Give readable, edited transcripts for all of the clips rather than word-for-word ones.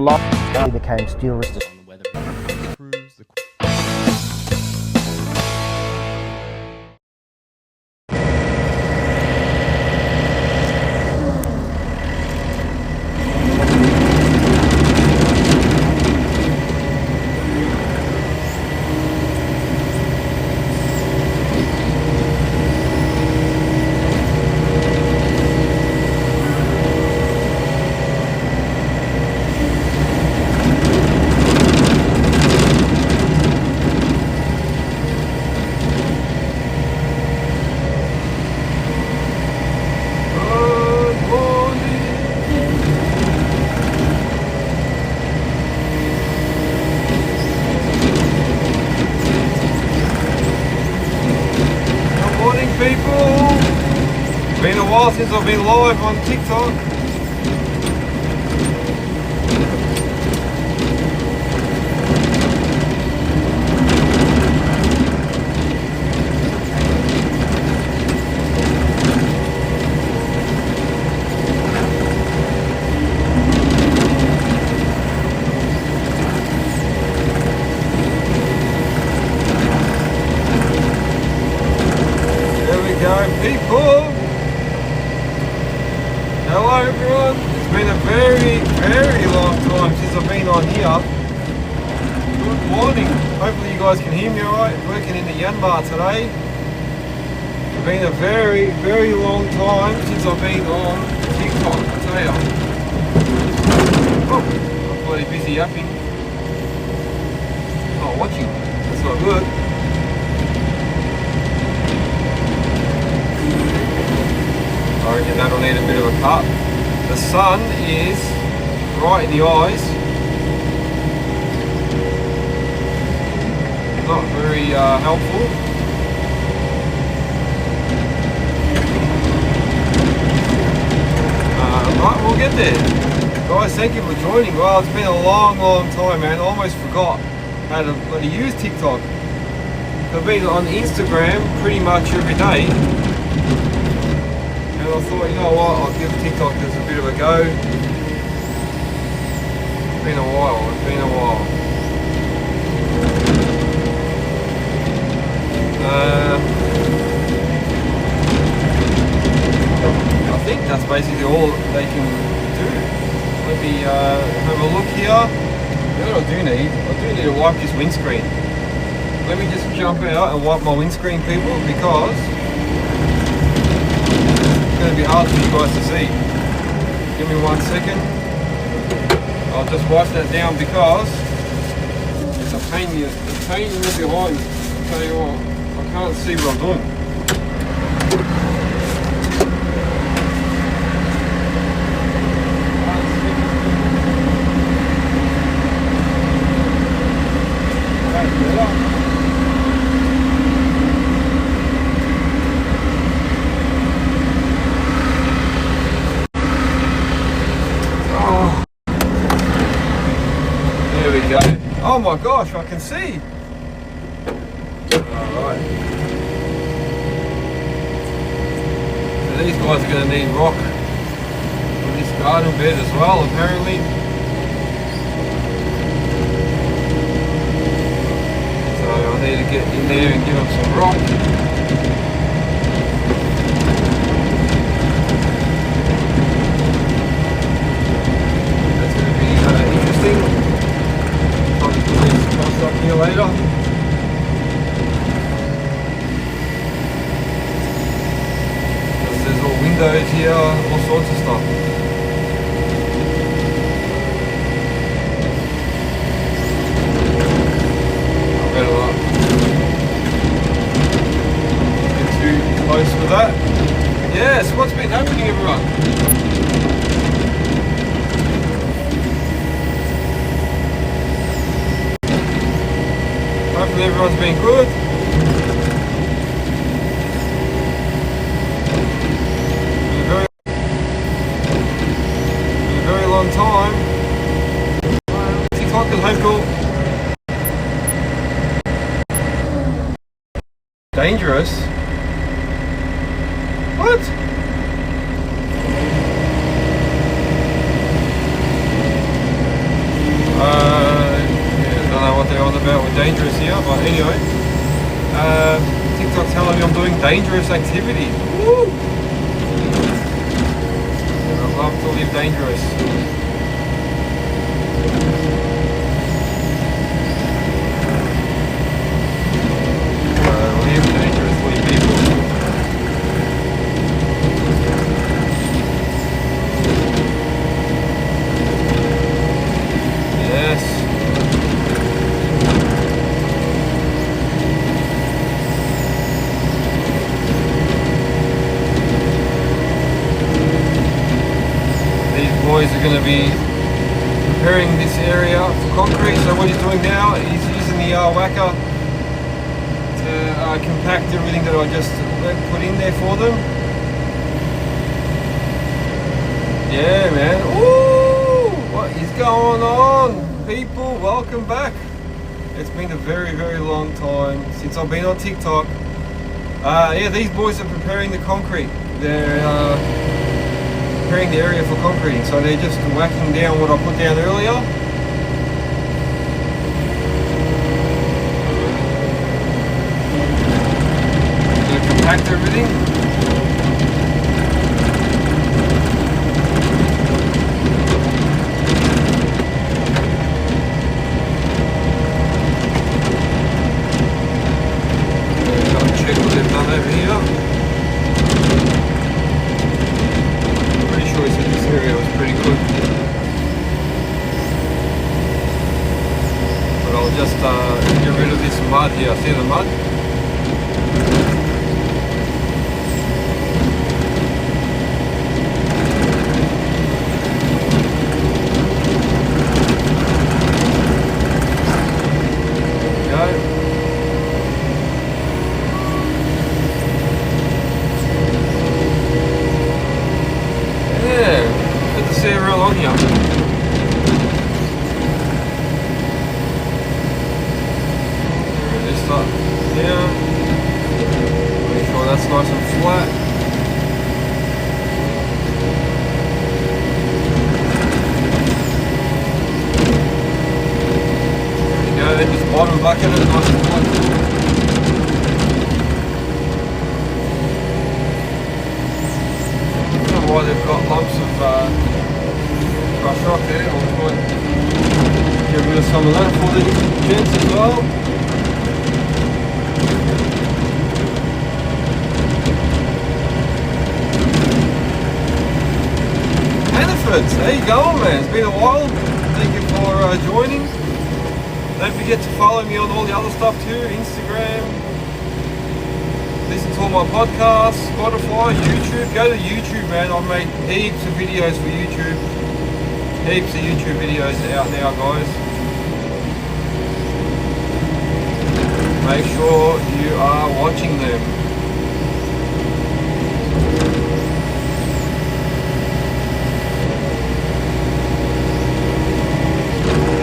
Life became steel resistant. On the weather improves the people! Been a while since I've been live on TikTok. People! Hello everyone! It's been a very long time since I've been on here. Good morning! Hopefully you guys can hear me alright. Working in the Yanmar today. It's been a very long time since I've been on TikTok, I tell ya. Oh, I'm bloody busy yapping. Oh, watching. That's not good. I reckon that'll need a bit of a cut. The sun is right in the eyes. Not very helpful. But we'll get there. Guys, thank you for joining. Well, it's been a long time, man. I almost forgot how to bloody use TikTok. I've been on Instagram pretty much every day. And I thought, you know what, I'll give TikTok this a bit of a go. It's been a while. I think that's basically all they can do. Let me have a look here. You know what I do need to wipe this windscreen. Let me just jump out and wipe my windscreen, people, because going to be hard for you guys to see. Give me 1 second. I'll just wipe that down because it's a pain in the behind. I'll tell you what, I can't see what I'm doing. Oh my gosh, I can see! Alright. So these guys are going to need rock for this garden bed as well, apparently. So I need to get in there and give them some rock. That's going to be interesting. Up here later. There's all windows here, all sorts of stuff. I better not get too close with that. Yes, what's been happening, everyone? Hopefully everyone's been good. Been a very long time. TikTok is hopeful. Dangerous. What? about we're dangerous here, but anyway. TikTok's telling me I'm doing dangerous activity. Woo! And I love to live dangerous. Live dangerously, people. Yes. These boys are going to be preparing this area for concrete. So what he's doing now, he's using the whacker to compact everything that I just put in there for them. Yeah, man. Ooh, what is going on, people? Welcome back. It's been a very, very long time since I've been on TikTok. Yeah, these boys are preparing the concrete. They're preparing the area for concreting, so they're just whacking down what I put down earlier. Gonna compact everything. Check what they've done over here. Pretty sure he said this area was pretty good. But I'll just get rid of this mud here. See the mud? There we go. See it real on here. This up here. Make sure that's nice and flat. There we go, then just bottom bucket it nice and flat. I don't know why they've got lumps of brush rock there. I'll try and get rid of some of that for the gents as well. Hannaford's, how you going, man? It's been a while. Thank you for joining. Don't forget to follow me on all the other stuff too, Instagram. Listen to all my podcasts, Spotify, YouTube. Go to YouTube, man. I've made heaps of videos for YouTube. Heaps of YouTube videos out now, guys. Make sure you are watching them.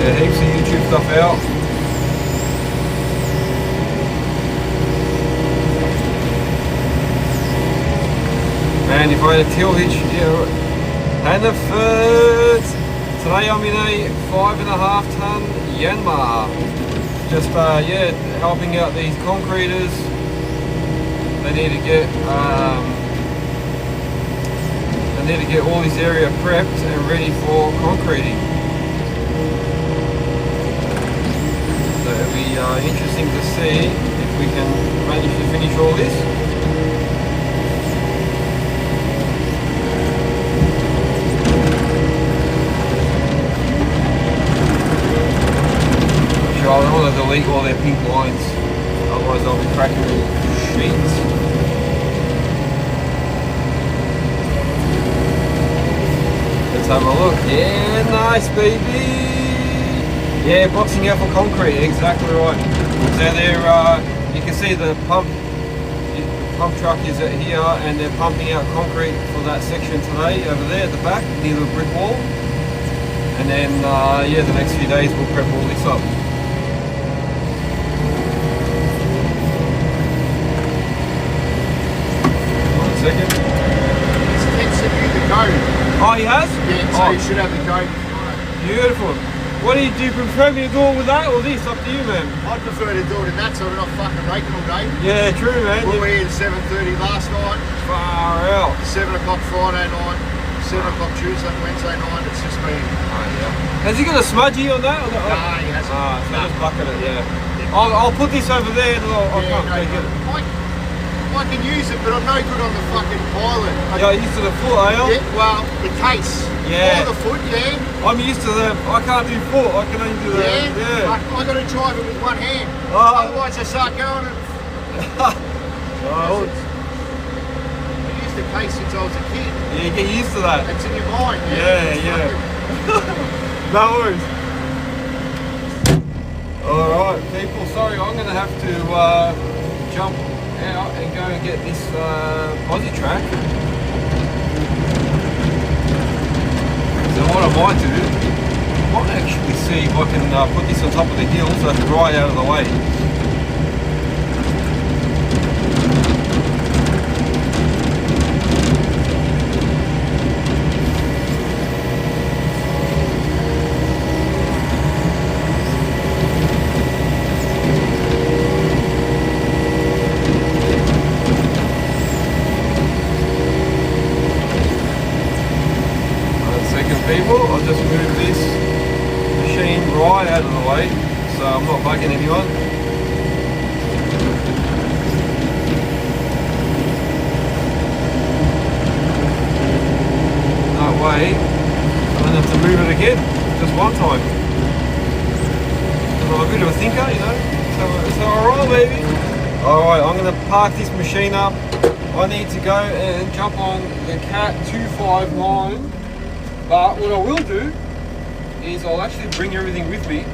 Yeah, heaps of YouTube stuff out. And if I had a till hitch, Hannaford. Today I'm in a 5.5 ton Yanmar. Just yeah, helping out these concreters. They need to get all this area prepped and ready for concreting. So it'll be interesting to see if we can manage to finish all this. I don't want to delete all their pink lines, otherwise I'll be cracking sheets. Let's have a look. Yeah, nice, baby. Yeah, boxing out for concrete, exactly right. So there, you can see the pump truck is at here, and they're pumping out concrete for that section today over there at the back near the brick wall. And then, yeah, the next few days we'll prep all this up. Second. He's sent you the code. Oh, he has? Yeah, so you should have the code. Beautiful. What do you prefer me to do it with that or this? Up to you, man. I'd prefer to do it in that so we're not fucking raking all day. Yeah, true, man. We were here at 7:30 last night, Far out. 7 o'clock Friday night, 7 o'clock Tuesday, Wednesday night. It's just been. Oh, yeah. Has he got a smudgy on that? Or No, he hasn't. So No. just bucket it, yeah. I'll put this over there and I'll Yeah, come take it. I can use it, but I'm no good on the fucking pilot. Yeah, used to the foot, are you? Yeah, well, the case. Yeah. Or the foot, yeah. I'm used to the, I can't do foot, I can only do the, Yeah. I got to drive it with one hand. Oh. Otherwise I start going and... Oh, I used the case since I was a kid. yeah, you get used to that. It's in your mind. Yeah. No worries. Alright, people, sorry, I'm going to have to jump out and go and get this Aussie track. So what I might do, I might actually see if I can put this on top of the hill so it's right out of the way. People, I'll just move this machine right out of the way so I'm not bugging anyone. That way I don't have to move it again, just one time. I'm a bit of a thinker, you know, so alright baby. Alright, I'm going to park this machine up. I need to go and jump on the Cat 259. But what I will do is I'll actually bring everything with me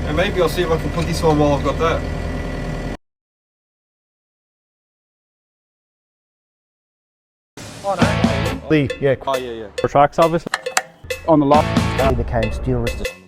and maybe I'll see if I can put this on while I've got that. Yeah, Oh yeah. For tracks, obviously. On the lot. he became steel resistant.